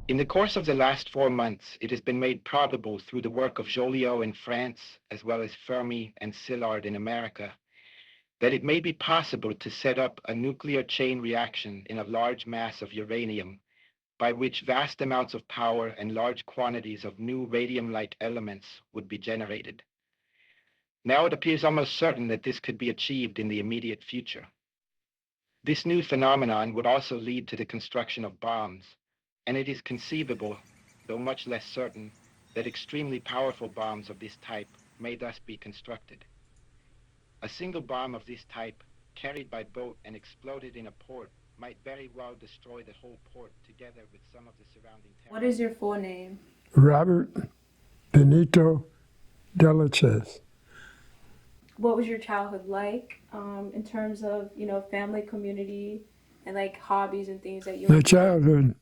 In the course of the last 4 months, it has been made probable through the work of Joliot in France, as well as Fermi and Szilard in America, that it may be possible to set up a nuclear chain reaction in a large mass of uranium, by which vast amounts of power and large quantities of new radium-like elements would be generated. Now it appears almost certain that this could be achieved in the immediate future. This new phenomenon would also lead to the construction of bombs, and it is conceivable, though much less certain, that extremely powerful bombs of this type may thus be constructed. A single bomb of this type, carried by boat and exploded in a port, might very well destroy the whole port together with some of the surrounding What is your territory. full name? Robert Benito Dellecese. What was your childhood like in terms of, family, community, and like hobbies and things that you My childhood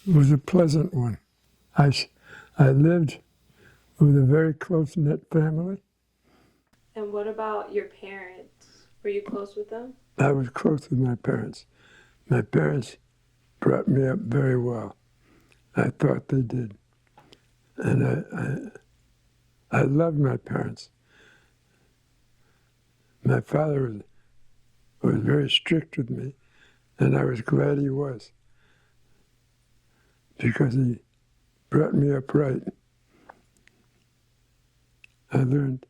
was a pleasant one. I lived with a very close-knit family. And what about your parents? Were you close with them? I was close with my parents. My parents brought me up very well. I thought they did. And I loved my parents. My father was very strict with me, and I was glad he was, because he brought me up right. I learned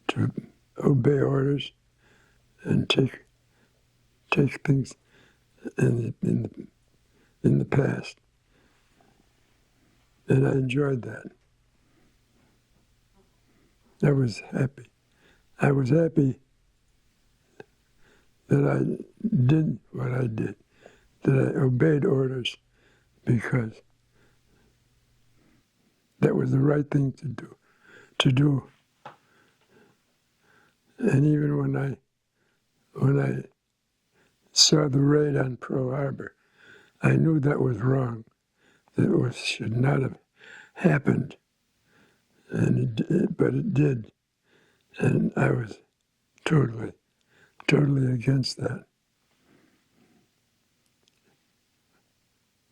to obey orders and take things in the past, and I enjoyed that. I was happy. I was happy that I did what I did, that I obeyed orders, because that was the right thing to do. And even when I saw the raid on Pearl Harbor, I knew that was wrong, that it should not have happened, but it did, and I was totally against that.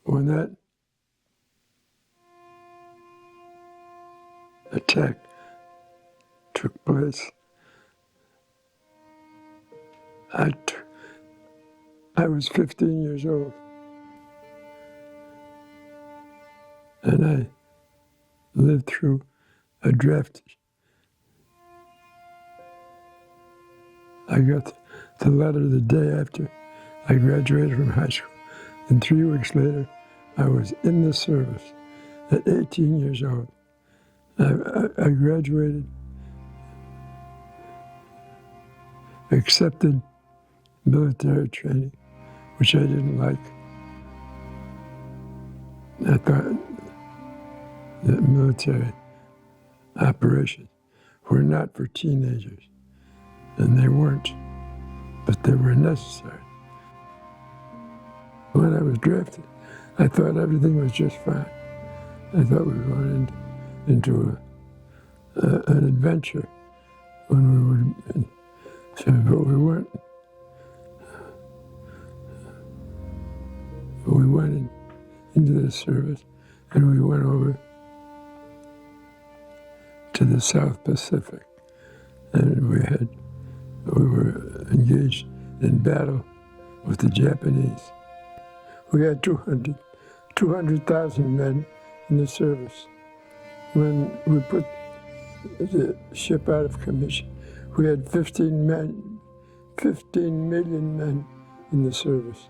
When that attack took place, I was 15 years old, and I lived through a draft. I got the letter the day after I graduated from high school, and 3 weeks later, I was in the service at 18 years old. I graduated, accepted military training, which I didn't like. I thought that military operations were not for teenagers, and they weren't, but they were necessary. When I was drafted, I thought everything was just fine. I thought we were going into an adventure when we would, but we weren't. We went into the service, and we went over to the South Pacific, and we were engaged in battle with the Japanese. We had 200,000 men in the service. When we put the ship out of commission, we had 15 million men in the service.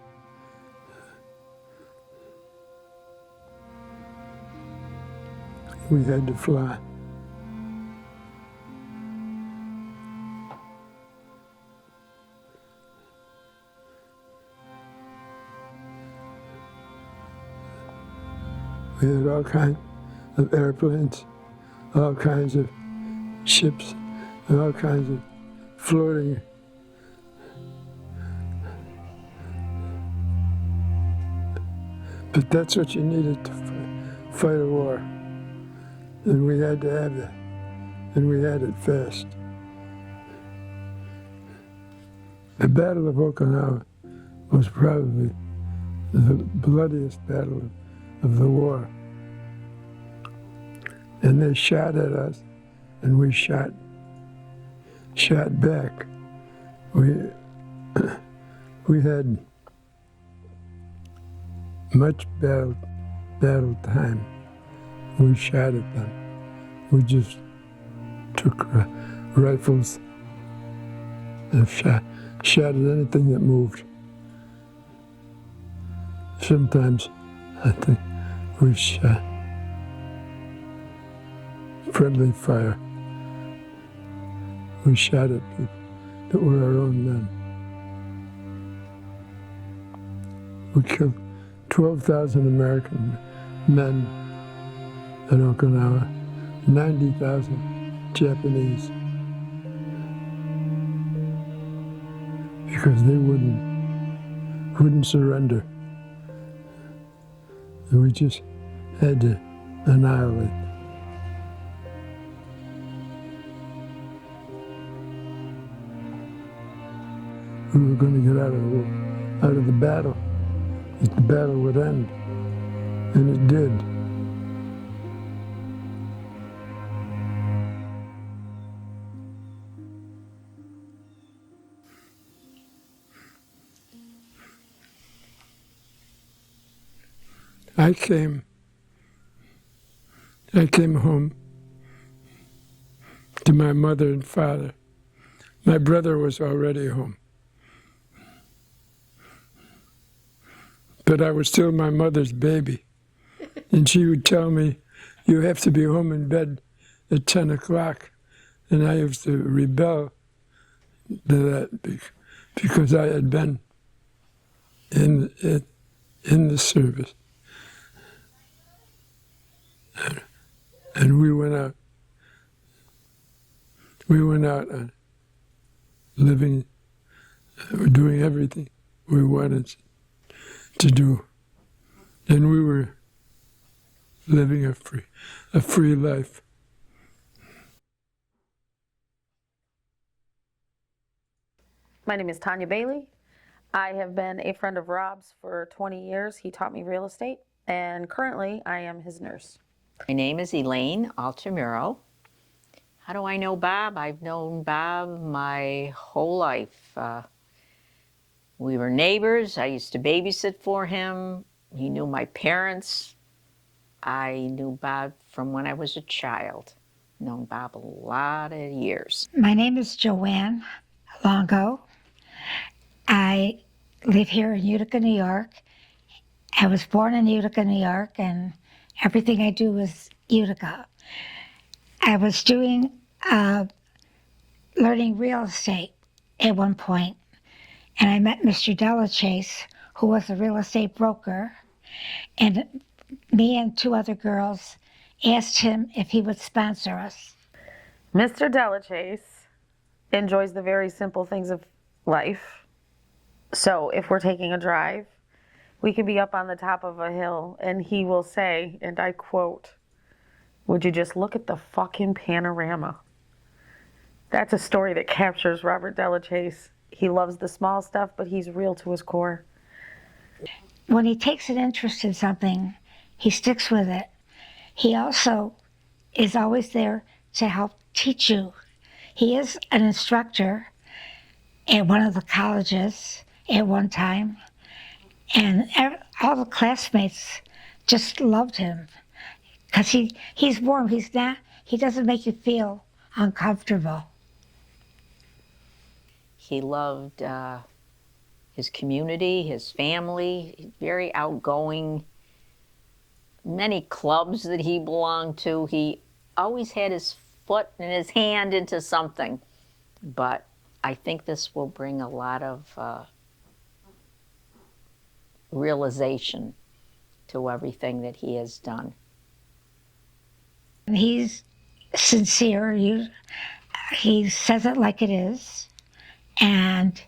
We had to fly. We had all kinds of airplanes, all kinds of ships, and all kinds of floating. But that's what you needed to fight a war. And we had to have that. And we had it fast. The Battle of Okinawa was probably the bloodiest battle of the war. And they shot at us, and we shot back. We had much battle time. We shot at them. We just took rifles and shot at anything that moved. Sometimes I think we shot friendly fire. We shot at people that were our own men. We killed 12,000 American men at Okinawa, 90,000 Japanese, because they wouldn't surrender. And we just had to annihilate. We were going to get out of the battle. That the battle would end, and it did. I came home to my mother and father. My brother was already home. But I was still my mother's baby. And she would tell me, you have to be home in bed at 10 o'clock. And I used to rebel to that because I had been in the service. And we went out and living, doing everything we wanted to do. And we were living a free life. My name is Tanya Bailey. I have been a friend of Rob's for 20 years. He taught me real estate, and currently I am his nurse. My name is Elaine Altamiro. How do I know Bob? I've known Bob my whole life. We were neighbors. I used to babysit for him. He knew my parents. I knew Bob from when I was a child. Known Bob a lot of years. My name is Joanne Longo. I live here in Utica, New York. I was born in Utica, New York, and everything I do is Utica. I was doing learning real estate at one point, and I met Mr. Dellecese, who was a real estate broker, and me and two other girls asked him if he would sponsor us. Mr. Dellecese enjoys the very simple things of life. So if we're taking a drive, we can be up on the top of a hill and he will say, and I quote, "Would you just look at the fucking panorama?" That's a story that captures Robert Dellecese. He loves the small stuff, but he's real to his core. When he takes an interest in something, he sticks with it. He also is always there to help teach you. He is an instructor at one of the colleges at one time, and all the classmates just loved him because he's warm. He doesn't make you feel uncomfortable. He loved his community, his family, very outgoing. Many clubs that he belonged to, he always had his foot and his hand into something. But I think this will bring a lot of realization to everything that he has done. He's sincere. He says it like it is. And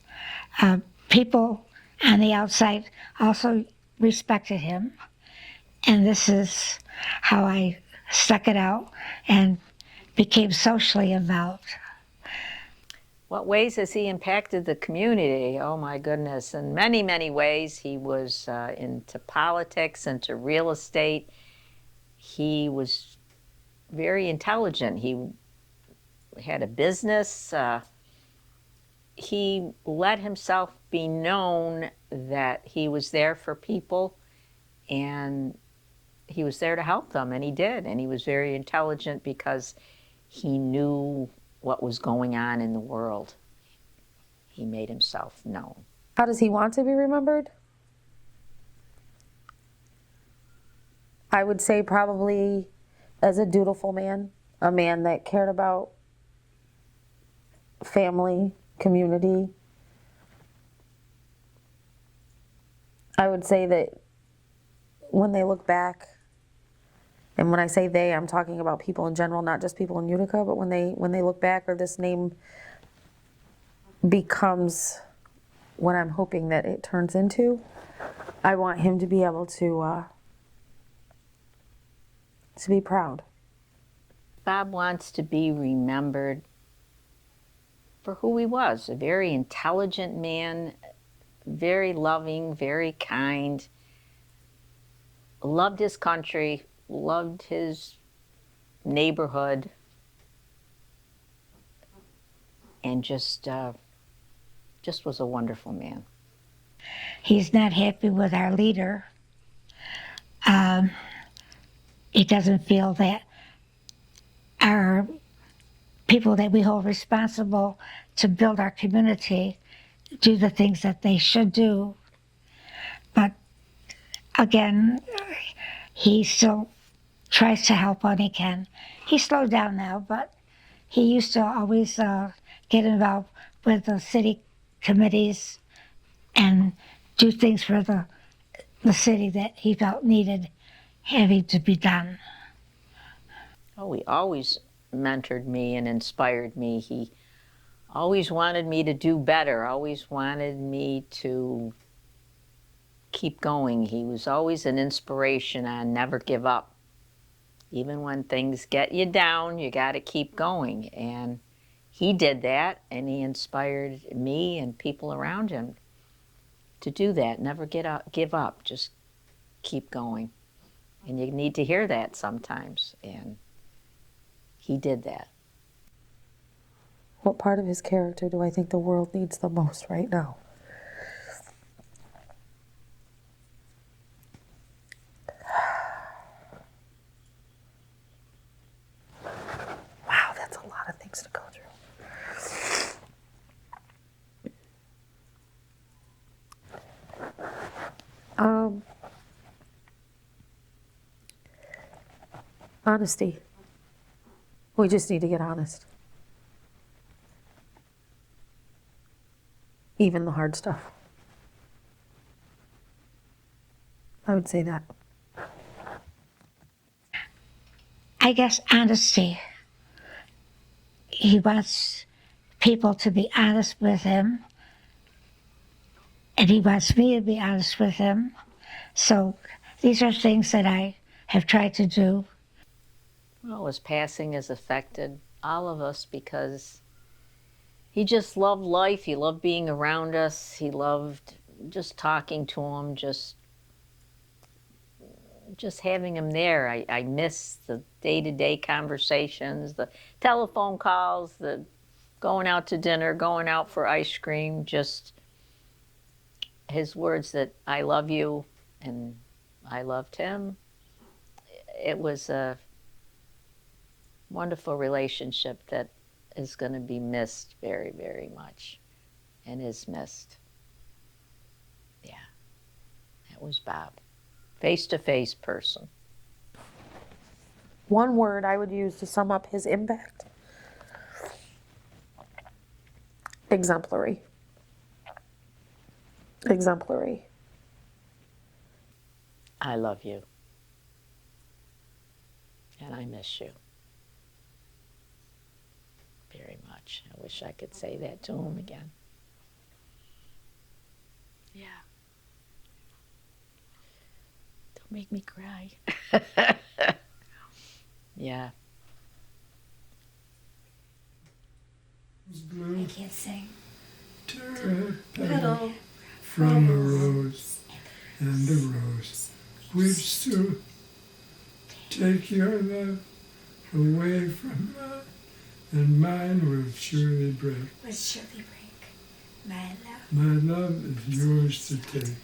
people on the outside also respected him. And this is how I stuck it out and became socially involved. What ways has he impacted the community? Oh my goodness, in many, many ways. He was into politics, into real estate. He was very intelligent. He had a business. He let himself be known that he was there for people and he was there to help them, and he did. And he was very intelligent because he knew what was going on in the world. He made himself known. How does he want to be remembered? I would say probably as a dutiful man, a man that cared about family, community. I would say that when they look back, and when I say they, I'm talking about people in general, not just people in Utica, but when they look back, or this name becomes what I'm hoping that it turns into, I want him to be able to be proud. Bob wants to be remembered for who he was, a very intelligent man, very loving, very kind, loved his country, loved his neighborhood, and just was a wonderful man. He's not happy with our leader. He doesn't feel that our people that we hold responsible to build our community do the things that they should do. But again, he still tries to help when he can. He's slowed down now, but he used to always get involved with the city committees and do things for the city that he felt needed having to be done. Oh, he always mentored me and inspired me. He always wanted me to do better, always wanted me to keep going. He was always an inspiration on never give up. Even when things get you down, you got to keep going. And he did that, and he inspired me and people around him to do that. Never give up, just keep going. And you need to hear that sometimes, and he did that. What part of his character do I think the world needs the most right now? Wow, that's a lot of things to go through. Honesty. We just need to get honest. Even the hard stuff. I would say that. I guess honesty. He wants people to be honest with him, and he wants me to be honest with him. So these are things that I have tried to do. Well, his passing has affected all of us because he just loved life. He loved being around us. He loved just talking to him, just having him there. I miss the day-to-day conversations, the telephone calls, the going out to dinner, going out for ice cream, just his words that I love you and I loved him. It was a wonderful relationship that is going to be missed very, very much, and is missed. Yeah, that was Bob. Face-to-face person. One word I would use to sum up his impact: exemplary. Exemplary. I love you, and I miss you very much. I wish I could say that to him again. Yeah. Don't make me cry. Yeah. I can't sing. Turn petal from the rose, and the rose weeps to take your love away from mine, and mine will surely break. Will surely break. My love. My love is yours to take,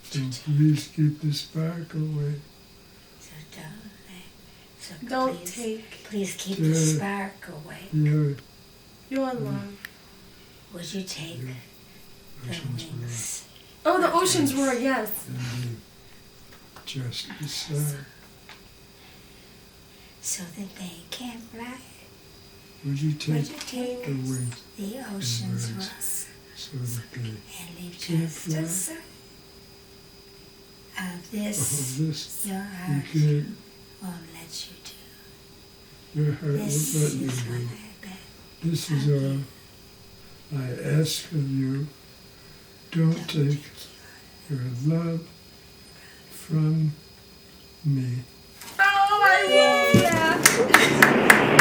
so please keep the spark away. So Don't please, take please keep the spark away. your love. Would you take the wings? Oh, the ocean's roar, yes. And just beside, So that they can fly. would you Would take you take the wings the ocean's birds roar so that they and leave can't just fly? a sign of Of this? this Your you heart can't, won't let you do. your heart This won't let you is what do. I bet. This is all I ask of you. Don't take your love from me. Oh, I love that.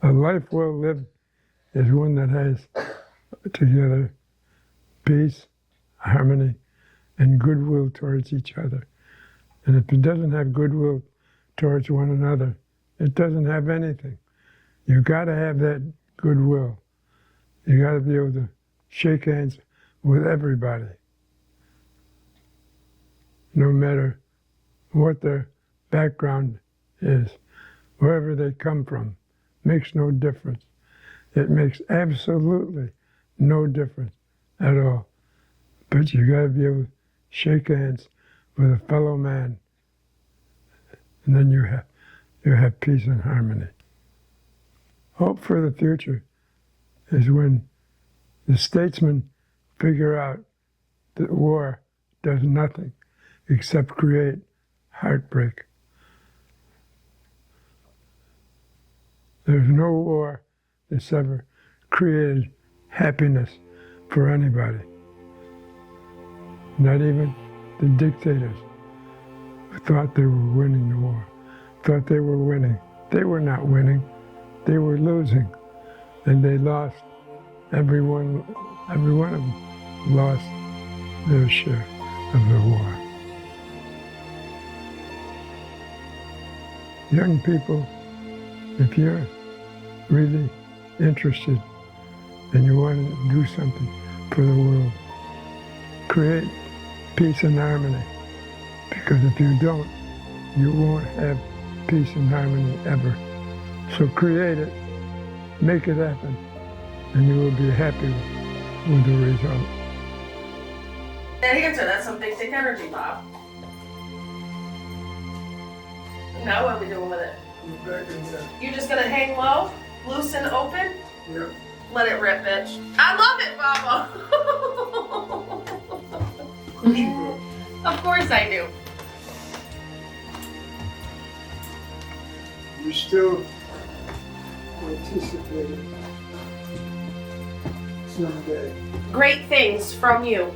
A life well lived is one that has together peace, harmony, and goodwill towards each other. And if it doesn't have goodwill towards one another, it doesn't have anything. You got to have that goodwill. You got to be able to shake hands with everybody, no matter what their background is, wherever they come from. Makes no difference. It makes absolutely no difference at all. But you got to be able to shake hands with a fellow man, and then you have peace and harmony. Hope for the future is when the statesmen figure out that war does nothing except create heartbreak. There's no war that's ever created happiness for anybody. Not even the dictators who thought they were winning the war, thought they were winning. They were not winning, they were losing. And they lost, every one of them lost their share of the war. Young people, if you're really interested and you want to do something for the world, create peace and harmony. Because if you don't, you won't have peace and harmony ever. So create it, make it happen, and you will be happy with the result. That answer, that's some big dick energy, Bob. Now what are we doing with it? You're just gonna hang low, loose and open? Yep. Let it rip, bitch. I love it, Baba. Of course I do. You're still anticipating someday. Great things from you.